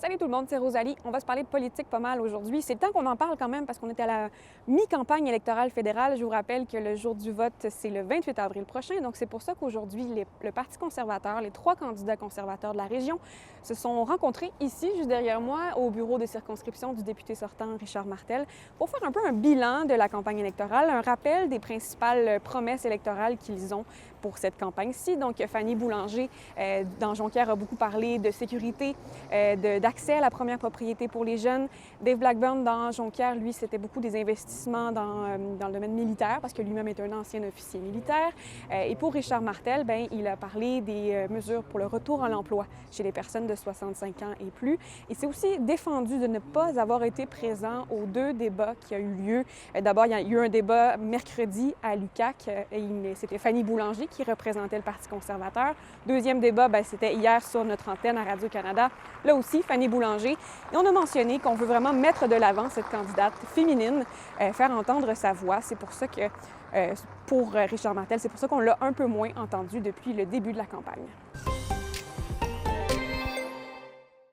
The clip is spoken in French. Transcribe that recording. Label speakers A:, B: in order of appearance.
A: Salut tout le monde, c'est Rosalie. On va se parler de politique pas mal aujourd'hui. C'est le temps qu'on en parle quand même parce qu'on est à la mi-campagne électorale fédérale. Je vous rappelle que le jour du vote, c'est le 28 avril prochain. Donc c'est pour ça qu'aujourd'hui, le Parti conservateur, les 3 candidats conservateurs de la région, se sont rencontrés ici, juste derrière moi, au bureau de circonscription du député sortant Richard Martel, pour faire un peu un bilan de la campagne électorale, un rappel des principales promesses électorales qu'ils ont pour cette campagne-ci. Donc Fanny Boulanger, dans Jonquière, a beaucoup parlé de sécurité, d'accès à la première propriété pour les jeunes. Dave Blackburn, dans Jonquière, lui, c'était beaucoup des investissements dans le domaine militaire, parce que lui-même est un ancien officier militaire. Et pour Richard Martel, bien, il a parlé des mesures pour le retour à l'emploi chez les personnes de 65 ans et plus. Et c'est aussi défendu de ne pas avoir été présent aux 2 débats qui ont eu lieu. D'abord, il y a eu un débat mercredi à l'UQAC, et c'était Fanny Boulanger qui représentait le Parti conservateur. Deuxième débat, bien, c'était hier sur notre antenne à Radio-Canada. Là aussi, Fanny Boulanger. Et on a mentionné qu'on veut vraiment mettre de l'avant cette candidate féminine, faire entendre sa voix. C'est pour ça que, pour Richard Martel, c'est pour ça qu'on l'a un peu moins entendu depuis le début de la campagne.